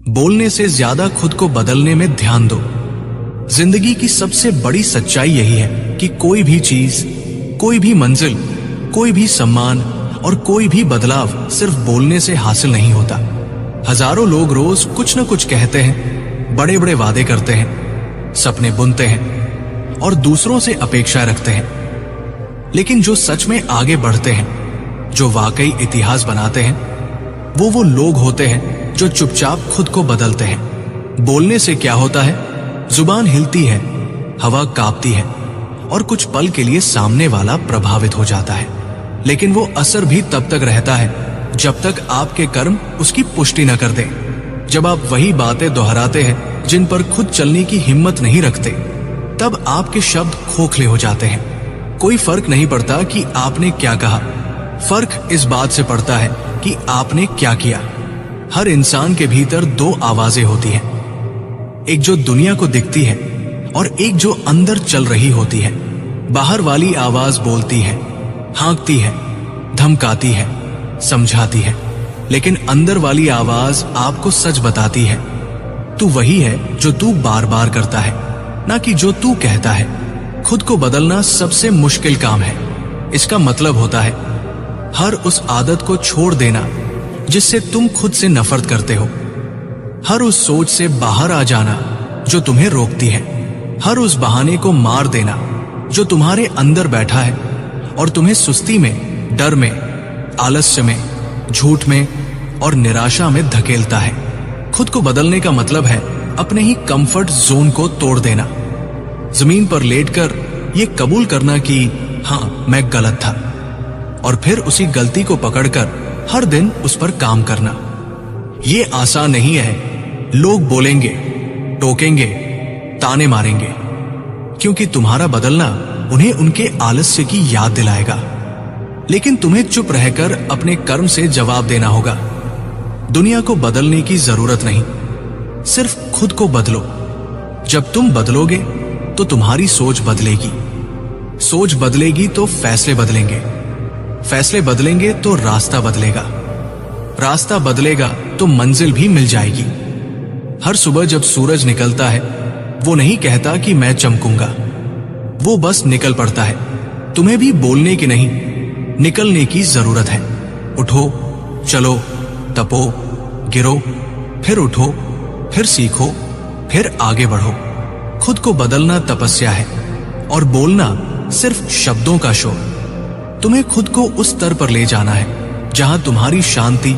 बोलने से ज्यादा खुद को बदलने में ध्यान दो। जिंदगी की सबसे बड़ी सच्चाई यही है कि कोई भी चीज, कोई भी मंजिल, कोई भी सम्मान और कोई भी बदलाव सिर्फ बोलने से हासिल नहीं होता। हजारों लोग रोज कुछ न कुछ कहते हैं, बड़े बड़े वादे करते हैं, सपने बुनते हैं और दूसरों से अपेक्षा रखते हैं, लेकिन जो सच में आगे बढ़ते हैं, जो वाकई इतिहास बनाते हैं, वो लोग होते हैं जो चुपचाप खुद को बदलते हैं। बोलने से क्या होता है? जुबान हिलती है, हवा कांपती है और कुछ पल के लिए सामने वाला प्रभावित हो जाता है, लेकिन वो असर भी तब तक रहता है जब तक आपके कर्म उसकी पुष्टि न कर दें। जब आप वही बातें दोहराते हैं जिन पर खुद चलने की हिम्मत नहीं रखते, तब आपके शब्द खोखले हो जाते हैं। कोई फर्क नहीं पड़ता कि आपने क्या कहा, फर्क इस बात से पड़ता है कि आपने क्या किया। हर इंसान के भीतर दो आवाजें होती हैं, एक जो दुनिया को दिखती है और एक जो अंदर चल रही होती है। बाहर वाली आवाज बोलती है, हाँकती है, धमकाती है, समझाती है, लेकिन अंदर वाली आवाज आपको सच बताती है। तू वही है जो तू बार बार करता है, ना कि जो तू कहता है। खुद को बदलना सबसे मुश्किल काम है। इसका मतलब होता है हर उस आदत को छोड़ देना जिससे तुम खुद से नफरत करते हो, हर उस सोच से बाहर आ जाना जो तुम्हें रोकती है, हर उस बहाने को मार देना जो तुम्हारे अंदर बैठा है और तुम्हें सुस्ती में, डर में, आलस्य में, झूठ में और निराशा में धकेलता है। खुद को बदलने का मतलब है अपने ही कंफर्ट जोन को तोड़ देना, जमीन पर लेटकर ये कबूल करना कि हाँ मैं गलत था, और फिर उसी गलती को पकड़कर हर दिन उस पर काम करना। ये आसान नहीं है। लोग बोलेंगे, टोकेंगे, ताने मारेंगे, क्योंकि तुम्हारा बदलना उन्हें उनके आलस्य की याद दिलाएगा। लेकिन तुम्हें चुप रहकर अपने कर्म से जवाब देना होगा। दुनिया को बदलने की जरूरत नहीं, सिर्फ खुद को बदलो। जब तुम बदलोगे तो तुम्हारी सोच बदलेगी, सोच बदलेगी तो फैसले बदलेंगे, फैसले बदलेंगे तो रास्ता बदलेगा, रास्ता बदलेगा तो मंजिल भी मिल जाएगी। हर सुबह जब सूरज निकलता है, वो नहीं कहता कि मैं चमकूंगा, वो बस निकल पड़ता है। तुम्हें भी बोलने की नहीं, निकलने की जरूरत है। उठो, चलो, तपो, गिरो, फिर उठो, फिर सीखो, फिर आगे बढ़ो। खुद को बदलना तपस्या है और बोलना सिर्फ शब्दों का शोर। तुम्हें खुद को उस स्तर पर ले जाना है जहां तुम्हारी शांति,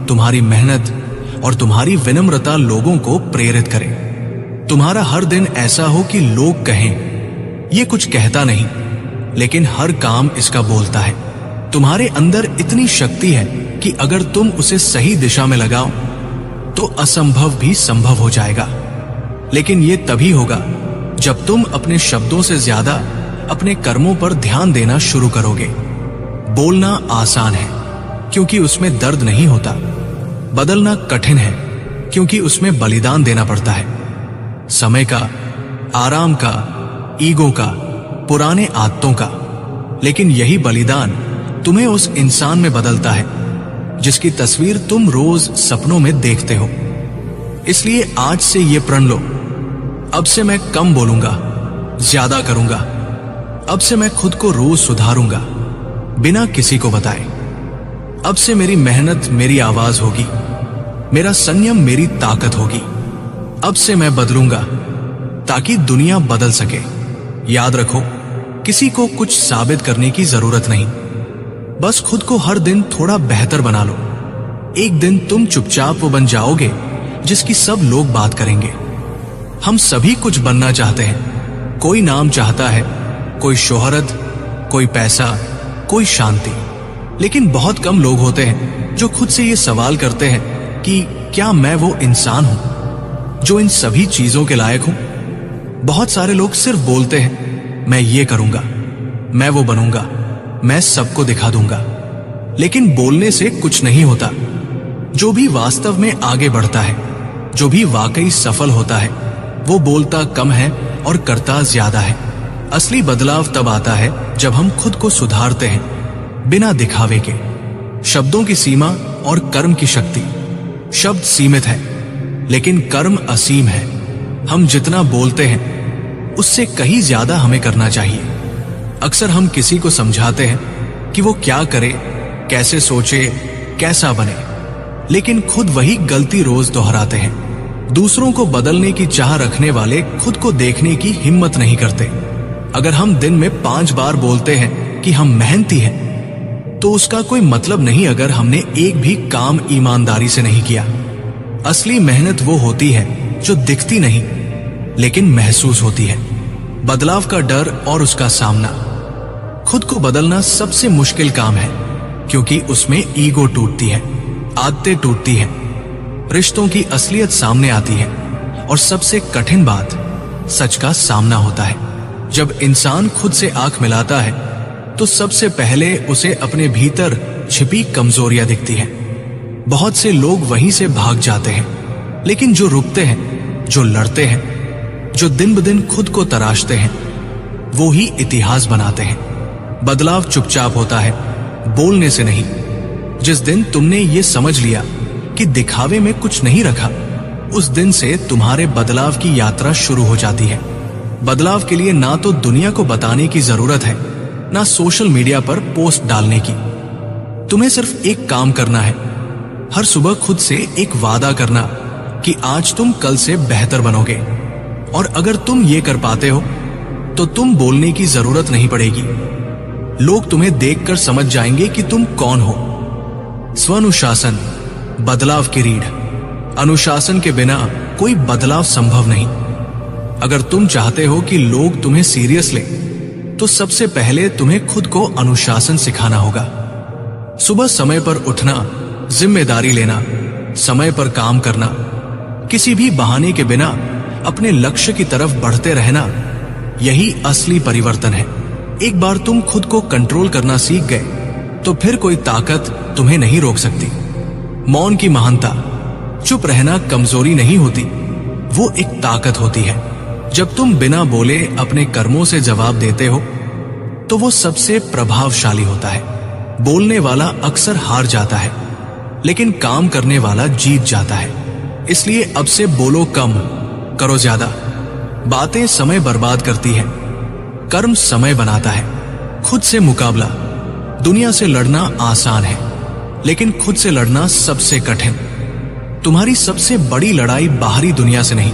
तुम्हारी मेहनत और तुम्हारी विनम्रता लोगों को प्रेरित करे। तुम्हारा हर दिन ऐसा हो कि लोग कहें, ये कुछ कहता नहीं, लेकिन हर काम इसका बोलता है। तुम्हारे अंदर इतनी शक्ति है कि अगर तुम उसे सही दिशा में लगाओ तो असंभव भी संभव हो जाएगा। लेकिन ये तभी होगा जब तुम अपने शब्दों से ज्यादा अपने कर्मों पर ध्यान देना शुरू करोगे। बोलना आसान है क्योंकि उसमें दर्द नहीं होता। बदलना कठिन है क्योंकि उसमें बलिदान देना पड़ता है, समय का, आराम का, ईगो का, पुराने आदतों का। लेकिन यही बलिदान तुम्हें उस इंसान में बदलता है जिसकी तस्वीर तुम रोज सपनों में देखते हो। इसलिए आज से ये प्रण लो, अब से मैं कम बोलूंगा, ज्यादा करूंगा। अब से मैं खुद को रोज सुधारूंगा बिना किसी को बताए। अब से मेरी मेहनत मेरी आवाज होगी, मेरा संयम मेरी ताकत होगी। अब से मैं बदलूंगा ताकि दुनिया बदल सके। याद रखो, किसी को कुछ साबित करने की जरूरत नहीं, बस खुद को हर दिन थोड़ा बेहतर बना लो। एक दिन तुम चुपचाप वो बन जाओगे जिसकी सब लोग बात करेंगे। हम सभी कुछ बनना चाहते हैं। कोई नाम चाहता है, कोई शोहरत, कोई पैसा, कोई शांति। लेकिन बहुत कम लोग होते हैं जो खुद से ये सवाल करते हैं कि क्या मैं वो इंसान हूं जो इन सभी चीजों के लायक हूं। बहुत सारे लोग सिर्फ बोलते हैं, मैं ये करूंगा, मैं वो बनूंगा, मैं सबको दिखा दूंगा। लेकिन बोलने से कुछ नहीं होता। जो भी वास्तव में आगे बढ़ता है, जो भी वाकई सफल होता है, वो बोलता कम है और करता ज्यादा है। असली बदलाव तब आता है जब हम खुद को सुधारते हैं बिना दिखावे के। शब्दों की सीमा और कर्म की शक्ति। शब्द सीमित है, लेकिन कर्म असीम है। हम जितना बोलते हैं उससे कहीं ज्यादा हमें करना चाहिए। अक्सर हम किसी को समझाते हैं कि वो क्या करे, कैसे सोचे, कैसा बने, लेकिन खुद वही गलती रोज दोहराते हैं। दूसरों को बदलने की चाह रखने वाले खुद को देखने की हिम्मत नहीं करते। अगर हम दिन में 5 बार बोलते हैं कि हम मेहनती हैं, तो उसका कोई मतलब नहीं अगर हमने एक भी काम ईमानदारी से नहीं किया। असली मेहनत वो होती है जो दिखती नहीं लेकिन महसूस होती है। बदलाव का डर और उसका सामना। खुद को बदलना सबसे मुश्किल काम है, क्योंकि उसमें ईगो टूटती है, आदतें टूटती हैं, रिश्तों की असलियत सामने आती है, और सबसे कठिन बात सच का सामना होता है। जब इंसान खुद से आंख मिलाता है तो सबसे पहले उसे अपने भीतर छिपी कमजोरियां दिखती हैं। बहुत से लोग वहीं से भाग जाते हैं, लेकिन जो रुकते हैं, जो लड़ते हैं, जो दिन ब दिन खुद को तराशते हैं, वो ही इतिहास बनाते हैं। बदलाव चुपचाप होता है, बोलने से नहीं। जिस दिन तुमने ये समझ लिया कि दिखावे में कुछ नहीं रखा, उस दिन से तुम्हारे बदलाव की यात्रा शुरू हो जाती है। बदलाव के लिए ना तो दुनिया को बताने की जरूरत है, ना सोशल मीडिया पर पोस्ट डालने की। तुम्हें सिर्फ एक काम करना है, हर सुबह खुद से एक वादा करना कि आज तुम कल से बेहतर बनोगे। और अगर तुम ये कर पाते हो तो तुम बोलने की जरूरत नहीं पड़ेगी। लोग तुम्हें देखकर समझ जाएंगे कि तुम कौन हो। स्वानुशासन, बदलाव की रीढ़। अनुशासन के बिना कोई बदलाव संभव नहीं। अगर तुम चाहते हो कि लोग तुम्हें सीरियस लें, तो सबसे पहले तुम्हें खुद को अनुशासन सिखाना होगा। सुबह समय पर उठना, जिम्मेदारी लेना, समय पर काम करना, किसी भी बहाने के बिना अपने लक्ष्य की तरफ बढ़ते रहना, यही असली परिवर्तन है। एक बार तुम खुद को कंट्रोल करना सीख गए तो फिर कोई ताकत तुम्हें नहीं रोक सकती। मौन की महानता। चुप रहना कमजोरी नहीं होती, वो एक ताकत होती है। जब तुम बिना बोले अपने कर्मों से जवाब देते हो तो वो सबसे प्रभावशाली होता है। बोलने वाला अक्सर हार जाता है, लेकिन काम करने वाला जीत जाता है। इसलिए अब से बोलो कम, करो ज्यादा। बातें समय बर्बाद करती है, कर्म समय बनाता है। खुद से मुकाबला। दुनिया से लड़ना आसान है, लेकिन खुद से लड़ना सबसे कठिन। तुम्हारी सबसे बड़ी लड़ाई बाहरी दुनिया से नहीं,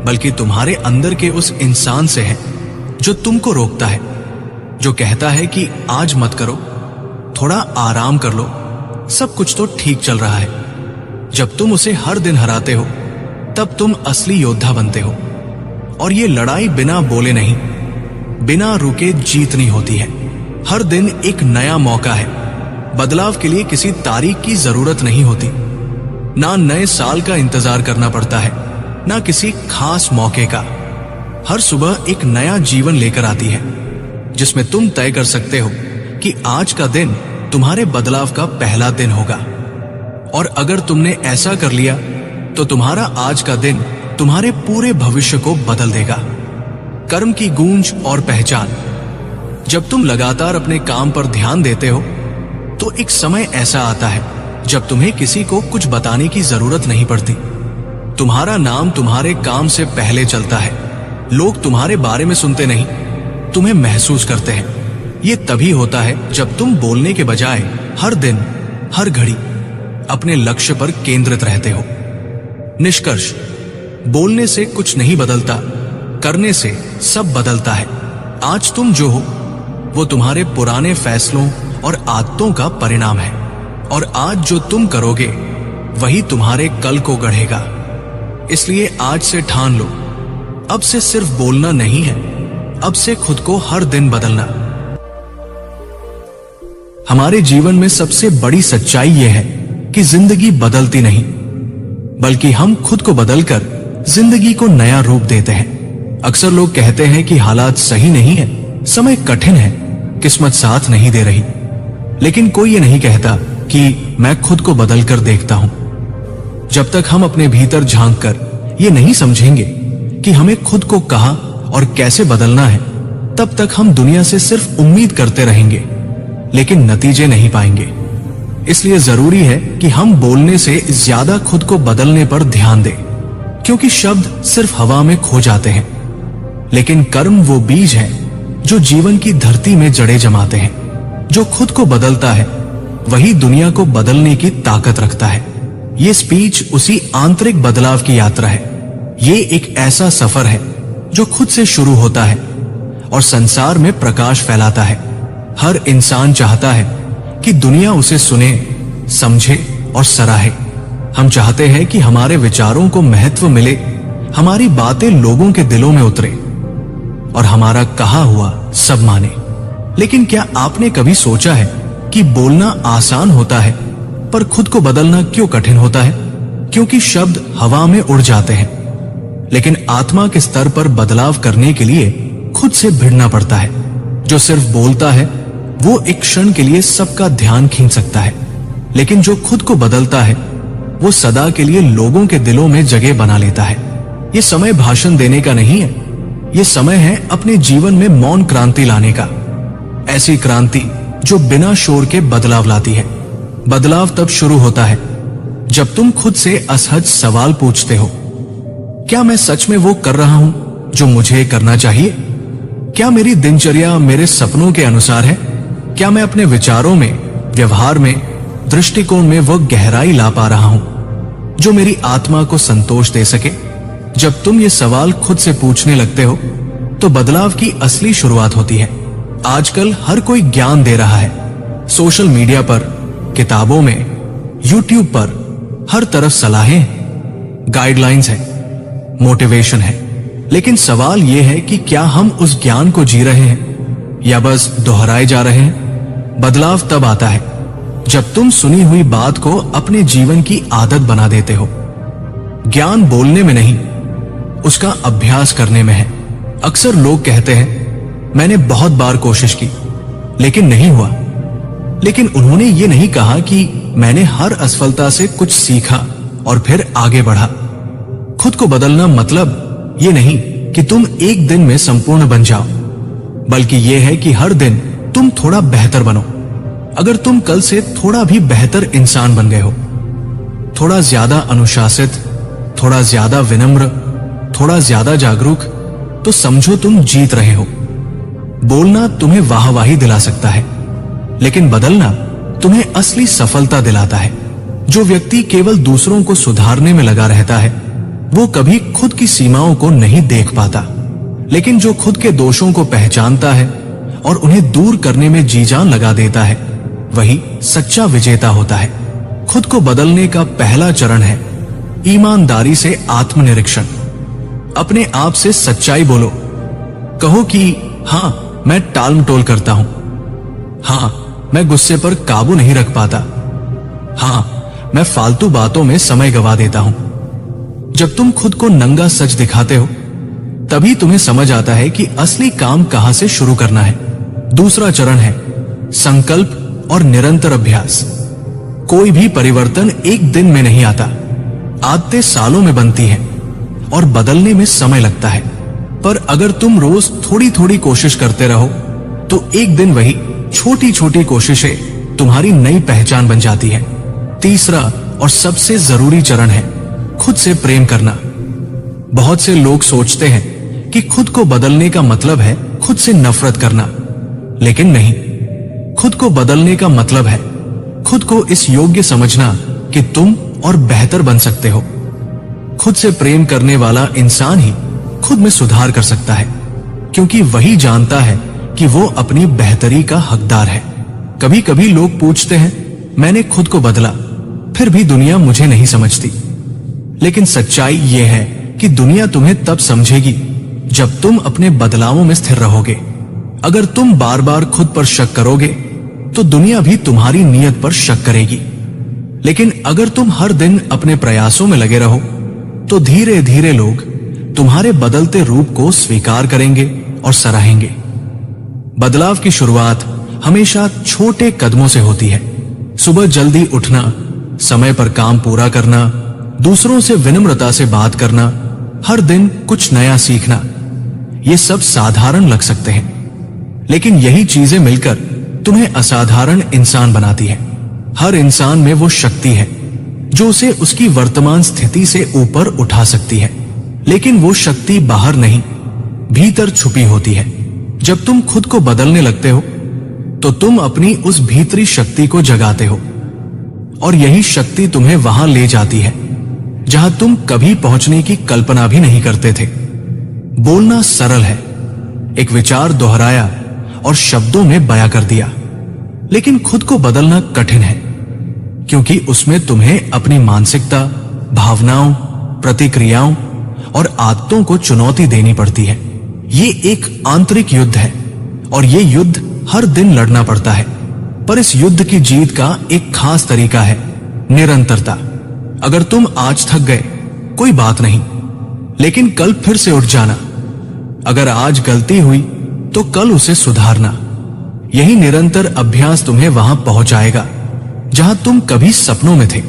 बल्कि तुम्हारे अंदर के उस इंसान से है जो तुमको रोकता है, जो कहता है कि आज मत करो, थोड़ा आराम कर लो, सब कुछ तो ठीक चल रहा है। जब तुम उसे हर दिन हराते हो, तब तुम असली योद्धा बनते हो। और ये लड़ाई बिना बोले नहीं, बिना रुके जीतनी होती है। हर दिन एक नया मौका है। बदलाव के लिए किसी तारीख की जरूरत नहीं होती। ना नए साल का इंतजार करना पड़ता है, ना किसी खास मौके का। हर सुबह एक नया जीवन लेकर आती है, जिसमें तुम तय कर सकते हो कि आज का दिन तुम्हारे बदलाव का पहला दिन होगा। और अगर तुमने ऐसा कर लिया तो तुम्हारा आज का दिन तुम्हारे पूरे भविष्य को बदल देगा। कर्म की गूंज और पहचान। जब तुम लगातार अपने काम पर ध्यान देते हो तो एक समय ऐसा आता है जब तुम्हें किसी को कुछ बताने की जरूरत नहीं पड़ती। तुम्हारा नाम तुम्हारे काम से पहले चलता है। लोग तुम्हारे बारे में सुनते नहीं, तुम्हें महसूस करते हैं। ये तभी होता है जब तुम बोलने के बजाय हर दिन, हर घड़ी अपने लक्ष्य पर केंद्रित रहते हो। निष्कर्ष, बोलने से कुछ नहीं बदलता, करने से सब बदलता है। आज तुम जो हो वो तुम्हारे पुराने फैसलों और आदतों का परिणाम है, और आज जो तुम करोगे वही तुम्हारे कल को गढ़ेगा। इसलिए आज से ठान लो, अब से सिर्फ बोलना नहीं है, अब से खुद को हर दिन बदलना। हमारे जीवन में सबसे बड़ी सच्चाई यह है कि जिंदगी बदलती नहीं, बल्कि हम खुद को बदलकर जिंदगी को नया रूप देते हैं। अक्सर लोग कहते हैं कि हालात सही नहीं है, समय कठिन है, किस्मत साथ नहीं दे रही, लेकिन कोई ये नहीं कहता कि मैं खुद को बदलकर देखता हूं। जब तक हम अपने भीतर झांक कर ये नहीं समझेंगे कि हमें खुद को कहां और कैसे बदलना है, तब तक हम दुनिया से सिर्फ उम्मीद करते रहेंगे, लेकिन नतीजे नहीं पाएंगे। इसलिए जरूरी है कि हम बोलने से ज्यादा खुद को बदलने पर ध्यान दें। क्योंकि शब्द सिर्फ हवा में खो जाते हैं, लेकिन कर्म वो बीज है जो जीवन की धरती में जड़ें जमाते हैं। जो खुद को बदलता है वही दुनिया को बदलने की ताकत रखता है। ये स्पीच उसी आंतरिक बदलाव की यात्रा है। ये एक ऐसा सफर है जो खुद से शुरू होता है और संसार में प्रकाश फैलाता है। हर इंसान चाहता है कि दुनिया उसे सुने, समझे और सराहे। हम चाहते हैं कि हमारे विचारों को महत्व मिले, हमारी बातें लोगों के दिलों में उतरे और हमारा कहा हुआ सब माने। लेकिन क्या आपने कभी सोचा है कि बोलना आसान होता है पर खुद को बदलना क्यों कठिन होता है? क्योंकि शब्द हवा में उड़ जाते हैं, लेकिन आत्मा के स्तर पर बदलाव करने के लिए खुद से भिड़ना पड़ता है। जो सिर्फ बोलता है वो एक क्षण के लिए सबका ध्यान खींच सकता है, लेकिन जो खुद को बदलता है वो सदा के लिए लोगों के दिलों में जगह बना लेता है। ये समय भाषण देने का नहीं है, ये समय है अपने जीवन में मौन क्रांति लाने का। ऐसी क्रांति जो बिना शोर के बदलाव लाती है। बदलाव तब शुरू होता है जब तुम खुद से असहज सवाल पूछते हो, क्या मैं सच में वो कर रहा हूं जो मुझे करना चाहिए? क्या मेरी दिनचर्या मेरे सपनों के अनुसार है? क्या मैं अपने विचारों में, व्यवहार में, दृष्टिकोण में वो गहराई ला पा रहा हूं जो मेरी आत्मा को संतोष दे सके? जब तुम ये सवाल खुद से पूछने लगते हो तो बदलाव की असली शुरुआत होती है। आजकल हर कोई ज्ञान दे रहा है, सोशल मीडिया पर, किताबों में, यूट्यूब पर हर तरफ सलाहें हैं, गाइडलाइंस है, मोटिवेशन है। लेकिन सवाल यह है कि क्या हम उस ज्ञान को जी रहे हैं या बस दोहराए जा रहे हैं? बदलाव तब आता है जब तुम सुनी हुई बात को अपने जीवन की आदत बना देते हो। ज्ञान बोलने में नहीं, उसका अभ्यास करने में है। अक्सर लोग कहते हैं मैंने बहुत बार कोशिश की लेकिन नहीं हुआ, लेकिन उन्होंने ये नहीं कहा कि मैंने हर असफलता से कुछ सीखा और फिर आगे बढ़ा। खुद को बदलना मतलब ये नहीं कि तुम एक दिन में संपूर्ण बन जाओ, बल्कि यह है कि हर दिन तुम थोड़ा बेहतर बनो। अगर तुम कल से थोड़ा भी बेहतर इंसान बन गए हो, थोड़ा ज्यादा अनुशासित, थोड़ा ज्यादा विनम्र, थोड़ा ज्यादा जागरूक, तो समझो तुम जीत रहे हो। बोलना तुम्हें वाहवाही दिला सकता है, लेकिन बदलना तुम्हें असली सफलता दिलाता है। जो व्यक्ति केवल दूसरों को सुधारने में लगा रहता है वो कभी खुद की सीमाओं को नहीं देख पाता, लेकिन जो खुद के दोषों को पहचानता है और उन्हें दूर करने में जी जान लगा देता है वही सच्चा विजेता होता है। खुद को बदलने का पहला चरण है ईमानदारी से आत्मनिरीक्षण। अपने आप से सच्चाई बोलो। कहो कि हां, मैं टाल मटोल करता हूं, हां, मैं गुस्से पर काबू नहीं रख पाता, हां, मैं फालतू बातों में समय गवा देता हूं। जब तुम खुद को नंगा सच दिखाते हो तभी तुम्हें समझ आता है कि असली काम कहां से शुरू करना है। दूसरा चरण है संकल्प और निरंतर अभ्यास। कोई भी परिवर्तन एक दिन में नहीं आता, आदतें सालों में बनती हैं और बदलने में समय लगता है। पर अगर तुम रोज थोड़ी थोड़ी कोशिश करते रहो तो एक दिन वही छोटी छोटी कोशिशें तुम्हारी नई पहचान बन जाती है। तीसरा और सबसे जरूरी चरण है खुद से प्रेम करना। बहुत से लोग सोचते हैं कि खुद को बदलने का मतलब है खुद से नफरत करना, लेकिन नहीं। खुद को बदलने का मतलब है खुद को इस योग्य समझना कि तुम और बेहतर बन सकते हो। खुद से प्रेम करने वाला इंसान ही खुद में सुधार कर सकता है, क्योंकि वही जानता है कि वो अपनी बेहतरी का हकदार है। कभी कभी लोग पूछते हैं मैंने खुद को बदला फिर भी दुनिया मुझे नहीं समझती, लेकिन सच्चाई यह है कि दुनिया तुम्हें तब समझेगी जब तुम अपने बदलावों में स्थिर रहोगे। अगर तुम बार बार खुद पर शक करोगे तो दुनिया भी तुम्हारी नीयत पर शक करेगी, लेकिन अगर तुम हर दिन अपने प्रयासों में लगे रहो तो धीरे धीरे लोग तुम्हारे बदलते रूप को स्वीकार करेंगे और सराहेंगे। बदलाव की शुरुआत हमेशा छोटे कदमों से होती है। सुबह जल्दी उठना, समय पर काम पूरा करना, दूसरों से विनम्रता से बात करना, हर दिन कुछ नया सीखना, ये सब साधारण लग सकते हैं, लेकिन यही चीजें मिलकर तुम्हें असाधारण इंसान बनाती है। हर इंसान में वो शक्ति है जो उसे उसकी वर्तमान स्थिति से ऊपर उठा सकती है। लेकिन वो शक्ति बाहर नहीं, भीतर छुपी होती है। जब तुम खुद को बदलने लगते हो तो तुम अपनी उस भीतरी शक्ति को जगाते हो, और यही शक्ति तुम्हें वहां ले जाती है जहां तुम कभी पहुंचने की कल्पना भी नहीं करते थे। बोलना सरल है, एक विचार दोहराया और शब्दों में बयां कर दिया। लेकिन खुद को बदलना कठिन है, क्योंकि उसमें तुम्हें अपनी मानसिकता, भावनाओं, प्रतिक्रियाओं और आदतों को चुनौती देनी पड़ती है। ये एक आंतरिक युद्ध है, और ये युद्ध हर दिन लड़ना पड़ता है। पर इस युद्ध की जीत का एक खास तरीका है, निरंतरता। अगर तुम आज थक गए, कोई बात नहीं, लेकिन कल फिर से उठ जाना। अगर आज गलती हुई तो कल उसे सुधारना। यही निरंतर अभ्यास तुम्हें वहां पहुंचाएगा जहां तुम कभी सपनों में थे।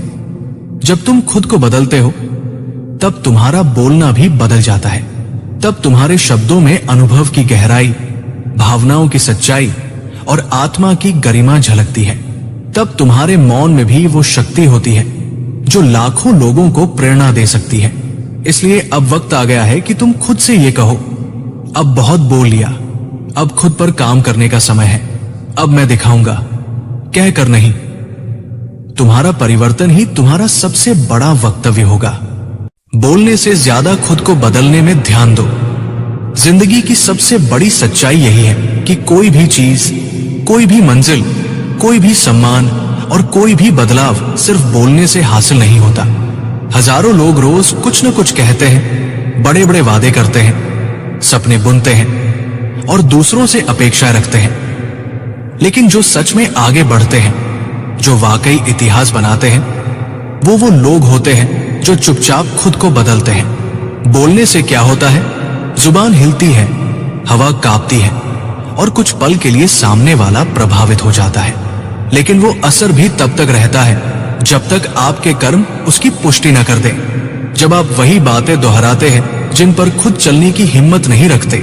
जब तुम खुद को बदलते हो तब तुम्हारा बोलना भी बदल जाता है। तब तुम्हारे शब्दों में अनुभव की गहराई, भावनाओं की सच्चाई और आत्मा की गरिमा झलकती है। तब तुम्हारे मौन में भी वो शक्ति होती है जो लाखों लोगों को प्रेरणा दे सकती है। इसलिए अब वक्त आ गया है कि तुम खुद से ये कहो, अब बहुत बोल लिया, अब खुद पर काम करने का समय है, अब मैं दिखाऊंगा। कह कर नहीं, तुम्हारा परिवर्तन ही तुम्हारा सबसे बड़ा वक्तव्य होगा। बोलने से ज्यादा खुद को बदलने में ध्यान दो। जिंदगी की सबसे बड़ी सच्चाई यही है कि कोई भी चीज, कोई भी मंजिल, कोई भी सम्मान और कोई भी बदलाव सिर्फ बोलने से हासिल नहीं होता। हजारों लोग रोज कुछ न कुछ कहते हैं, बड़े बड़े वादे करते हैं, सपने बुनते हैं और दूसरों से अपेक्षाएं रखते हैं। लेकिन जो सच में आगे बढ़ते हैं, जो वाकई इतिहास बनाते हैं, वो लोग होते हैं जो चुपचाप खुद को बदलते हैं। बोलने से क्या होता है? जुबान हिलती है, हवा कांपती है और कुछ पल के लिए सामने वाला प्रभावित हो जाता है। लेकिन वो असर भी तब तक रहता है जब तक आपके कर्म उसकी पुष्टि न कर दें। जब आप वही बातें दोहराते हैं जिन पर खुद चलने की हिम्मत नहीं रखते,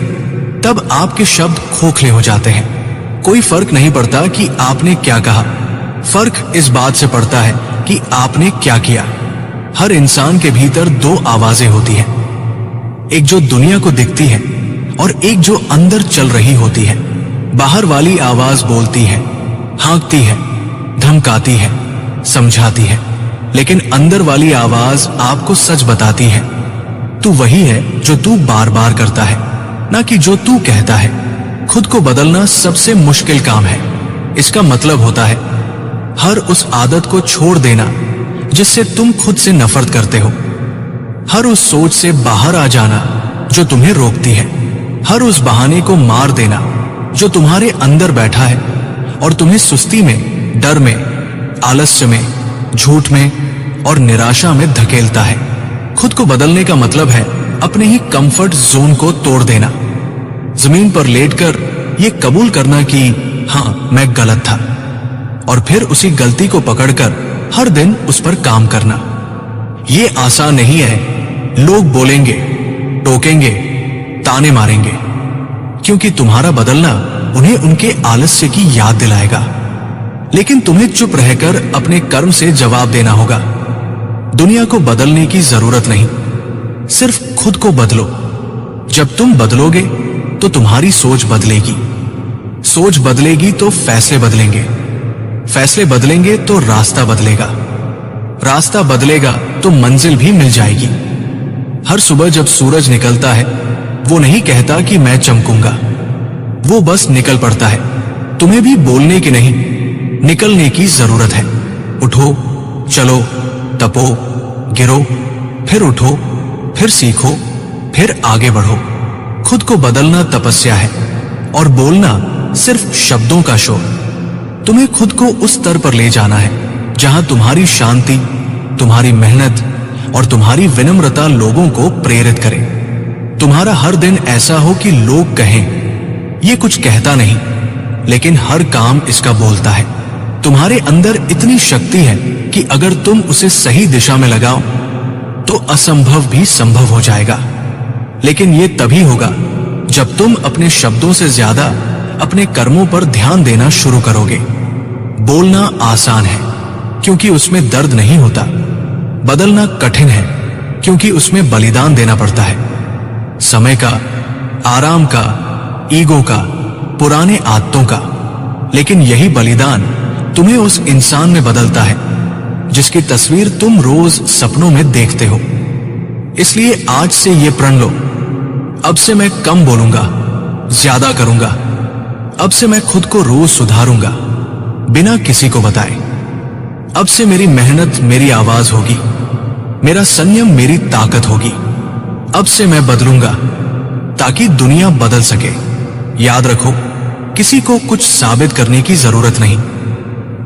तब आपके शब्द खोखले हो जाते हैं। कोई फर्क नहीं पड़ता कि आपने क्या कहा, फर्क इस बात से पड़ता है कि आपने क्या किया। हर इंसान के भीतर दो आवाजें होती हैं, एक जो दुनिया को दिखती है और एक जो अंदर चल रही होती है। बाहर वाली आवाज बोलती है, हाँकती है, धमकाती है, समझाती है, लेकिन अंदर वाली आवाज आपको सच बताती है। तू वही है जो तू बार बार करता है, ना कि जो तू कहता है। खुद को बदलना सबसे मुश्किल काम है। इसका मतलब होता है हर उस आदत को छोड़ देना जिससे तुम खुद से नफरत करते हो, हर उस सोच से बाहर आ जाना जो तुम्हें रोकती है, हर उस बहाने को मार देना जो तुम्हारे अंदर बैठा है और तुम्हें सुस्ती में, डर में, आलस्य में, झूठ में और निराशा में धकेलता है। खुद को बदलने का मतलब है अपने ही कंफर्ट जोन को तोड़ देना, जमीन पर लेटकर ये कबूल करना कि हाँ मैं गलत था, और फिर उसी गलती को पकड़कर हर दिन उस पर काम करना। ये आसान नहीं है। लोग बोलेंगे, टोकेंगे, ताने मारेंगे, क्योंकि तुम्हारा बदलना उन्हें उनके आलस्य की याद दिलाएगा। लेकिन तुम्हें चुप रहकर अपने कर्म से जवाब देना होगा। दुनिया को बदलने की जरूरत नहीं, सिर्फ खुद को बदलो। जब तुम बदलोगे तो तुम्हारी सोच बदलेगी, सोच बदलेगी तो फैसले बदलेंगे, फैसले बदलेंगे तो रास्ता बदलेगा, रास्ता बदलेगा तो मंजिल भी मिल जाएगी। हर सुबह जब सूरज निकलता है, वो नहीं कहता कि मैं चमकूंगा, वो बस निकल पड़ता है। तुम्हें भी बोलने की नहीं, निकलने की जरूरत है। उठो, चलो, तपो, गिरो, फिर उठो, फिर सीखो, फिर आगे बढ़ो। खुद को बदलना तपस्या है और बोलना सिर्फ शब्दों का शोर। तुम्हें खुद को उस स्तर पर ले जाना है जहां तुम्हारी शांति, तुम्हारी मेहनत और तुम्हारी विनम्रता लोगों को प्रेरित करे। तुम्हारा हर दिन ऐसा हो कि लोग कहें, ये कुछ कहता नहीं, लेकिन हर काम इसका बोलता है। तुम्हारे अंदर इतनी शक्ति है कि अगर तुम उसे सही दिशा में लगाओ तो असंभव भी संभव हो जाएगा। लेकिन यह तभी होगा जब तुम अपने शब्दों से ज्यादा अपने कर्मों पर ध्यान देना शुरू करोगे। बोलना आसान है क्योंकि उसमें दर्द नहीं होता, बदलना कठिन है क्योंकि उसमें बलिदान देना पड़ता है, समय का, आराम का, ईगो का, पुराने आदतों का। लेकिन यही बलिदान तुम्हें उस इंसान में बदलता है जिसकी तस्वीर तुम रोज सपनों में देखते हो। इसलिए आज से ये प्रण लो, अब से मैं कम बोलूंगा, ज्यादा करूंगा। अब से मैं खुद को रोज सुधारूंगा बिना किसी को बताए। अब से मेरी मेहनत मेरी आवाज होगी, मेरा संयम मेरी ताकत होगी। अब से मैं बदलूंगा ताकि दुनिया बदल सके। याद रखो, किसी को कुछ साबित करने की जरूरत नहीं,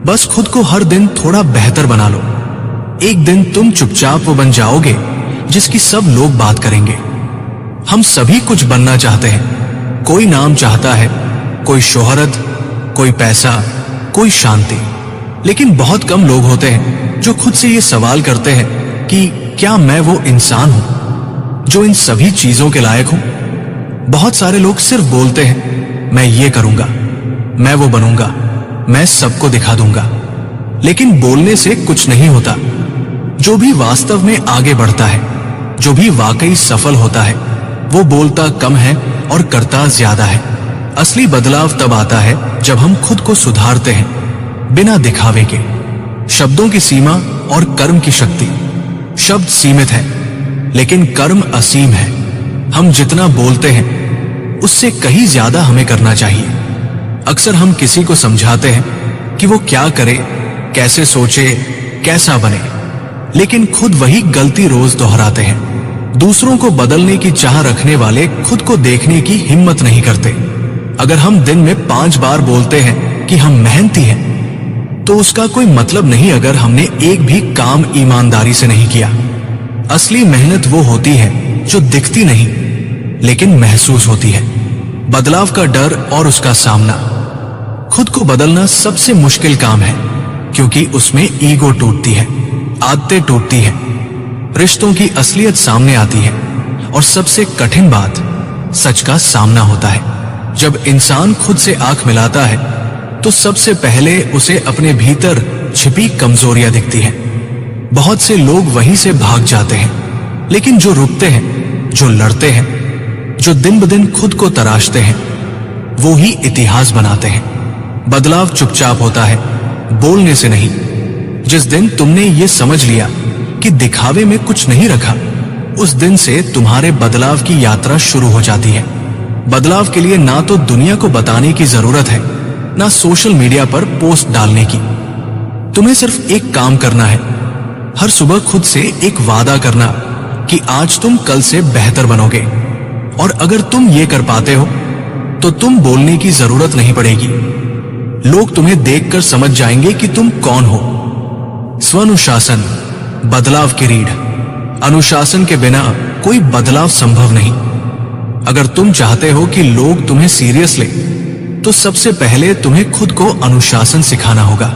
बस खुद को हर दिन थोड़ा बेहतर बना लो। एक दिन तुम चुपचाप वो बन जाओगे जिसकी सब लोग बात करेंगे। हम सभी कुछ बनना चाहते हैं। कोई नाम चाहता है, कोई शोहरत, कोई पैसा, कोई शांति। लेकिन बहुत कम लोग होते हैं जो खुद से ये सवाल करते हैं कि क्या मैं वो इंसान हूं जो इन सभी चीजों के लायक हूं। बहुत सारे लोग सिर्फ बोलते हैं, मैं ये करूंगा, मैं वो बनूंगा, मैं सबको दिखा दूंगा। लेकिन बोलने से कुछ नहीं होता। जो भी वास्तव में आगे बढ़ता है, जो भी वाकई सफल होता है, वो बोलता कम है और करता ज्यादा है। असली बदलाव तब आता है जब हम खुद को सुधारते हैं बिना दिखावे के। शब्दों की सीमा और कर्म की शक्ति। शब्द सीमित है लेकिन कर्म असीम है। हम जितना बोलते हैं उससे कहीं ज्यादा हमें करना चाहिए। अक्सर हम किसी को समझाते हैं कि वो क्या करे, कैसे सोचे, कैसा बने, लेकिन खुद वही गलती रोज दोहराते हैं। दूसरों को बदलने की चाह रखने वाले खुद को देखने की हिम्मत नहीं करते। अगर हम दिन में 5 बार बोलते हैं कि हम मेहनती हैं, तो उसका कोई मतलब नहीं अगर हमने एक भी काम ईमानदारी से नहीं किया। असली मेहनत वो होती है जो दिखती नहीं लेकिन महसूस होती है। बदलाव का डर और उसका सामना। खुद को बदलना सबसे मुश्किल काम है क्योंकि उसमें ईगो टूटती है, आदतें टूटती हैं, रिश्तों की असलियत सामने आती है और सबसे कठिन बात सच का सामना होता है। जब इंसान खुद से आंख मिलाता है तो सबसे पहले उसे अपने भीतर छिपी कमजोरियां दिखती हैं। बहुत से लोग वहीं से भाग जाते हैं, लेकिन जो रुकते हैं, जो लड़ते हैं, जो दिन ब दिन खुद को तराशते हैं, वो ही इतिहास बनाते हैं। बदलाव चुपचाप होता है, बोलने से नहीं। जिस दिन तुमने ये समझ लिया कि दिखावे में कुछ नहीं रखा, उस दिन से तुम्हारे बदलाव की यात्रा शुरू हो जाती है। बदलाव के लिए ना तो दुनिया को बताने की जरूरत है, ना सोशल मीडिया पर पोस्ट डालने की। तुम्हें सिर्फ एक काम करना है, हर सुबह खुद से एक वादा करना कि आज तुम कल से बेहतर बनोगे। और अगर तुम ये कर पाते हो तो तुम बोलने की जरूरत नहीं पड़ेगी। लोग तुम्हें देखकर समझ जाएंगे कि तुम कौन हो। स्वानुशासन, बदलाव की रीढ़। अनुशासन के बिना कोई बदलाव संभव नहीं। अगर तुम चाहते हो कि लोग तुम्हें सीरियस ले, तो सबसे पहले तुम्हें खुद को अनुशासन सिखाना होगा।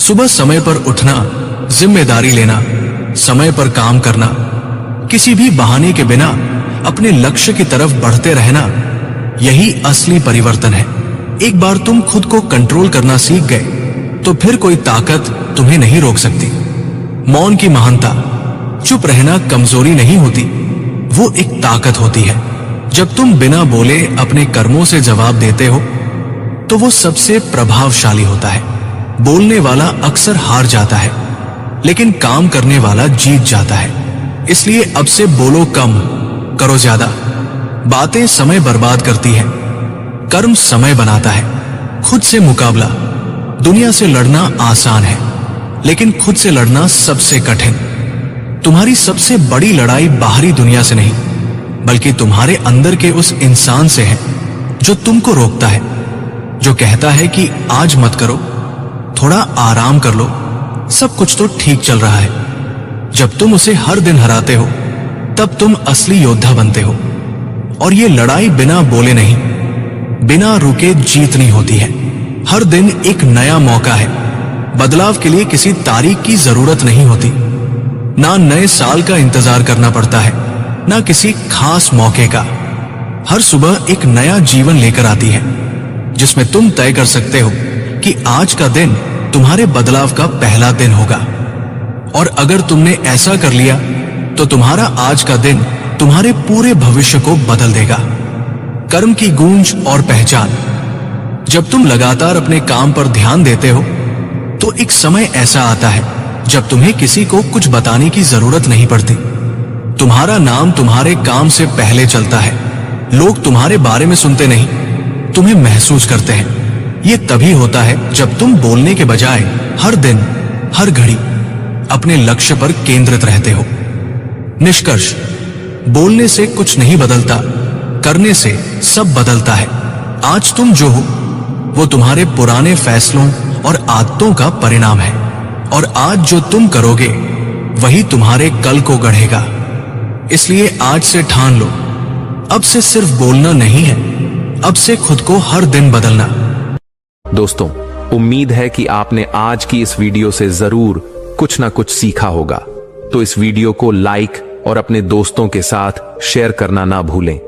सुबह समय पर उठना, जिम्मेदारी लेना, समय पर काम करना, किसी भी बहाने के बिना अपने लक्ष्य की तरफ बढ़ते रहना, यही असली परिवर्तन है। एक बार तुम खुद को कंट्रोल करना सीख गए तो फिर कोई ताकत तुम्हें नहीं रोक सकती। मौन की महानता। चुप रहना कमजोरी नहीं होती, वो एक ताकत होती है। जब तुम बिना बोले अपने कर्मों से जवाब देते हो तो वो सबसे प्रभावशाली होता है। बोलने वाला अक्सर हार जाता है, लेकिन काम करने वाला जीत जाता है। इसलिए अब से बोलो कम, करो ज्यादा। बातें समय बर्बाद करती है, कर्म समय बनाता है। खुद से मुकाबला। दुनिया से लड़ना आसान है, लेकिन खुद से लड़ना सबसे कठिन। तुम्हारी सबसे बड़ी लड़ाई बाहरी दुनिया से नहीं, बल्कि तुम्हारे अंदर के उस इंसान से है जो तुमको रोकता है, जो कहता है कि आज मत करो, थोड़ा आराम कर लो, सब कुछ तो ठीक चल रहा है। जब तुम उसे हर दिन हराते हो, तब तुम असली योद्धा बनते हो। और ये लड़ाई बिना बोले नहीं, बिना रुके जीतनी होती है। हर दिन एक नया मौका है। बदलाव के लिए किसी तारीख की जरूरत नहीं होती। ना नए साल का इंतजार करना पड़ता है, ना किसी खास मौके का। हर सुबह एक नया जीवन लेकर आती है, जिसमें तुम तय कर सकते हो कि आज का दिन तुम्हारे बदलाव का पहला दिन होगा। और अगर तुमने ऐसा कर लिया तो तुम्हारा आज का दिन तुम्हारे पूरे भविष्य को बदल देगा। कर्म की गूंज और पहचान। जब तुम लगातार अपने काम पर ध्यान देते हो तो एक समय ऐसा आता है जब तुम्हें किसी को कुछ बताने की जरूरत नहीं पड़ती। तुम्हारा नाम तुम्हारे काम से पहले चलता है। लोग तुम्हारे बारे में सुनते नहीं, तुम्हें महसूस करते हैं। यह तभी होता है जब तुम बोलने के बजाय हर दिन हर घड़ी अपने लक्ष्य पर केंद्रित रहते हो। निष्कर्ष, बोलने से कुछ नहीं बदलता, करने से सब बदलता है। आज तुम जो हो वो तुम्हारे पुराने फैसलों और आदतों का परिणाम है, और आज जो तुम करोगे वही तुम्हारे कल को गढ़ेगा। इसलिए आज से ठान लो, अब से सिर्फ बोलना नहीं है, अब से खुद को हर दिन बदलना। दोस्तों, उम्मीद है कि आपने आज की इस वीडियो से जरूर कुछ ना कुछ सीखा होगा। तो इस वीडियो को लाइक और अपने दोस्तों के साथ शेयर करना ना भूलें।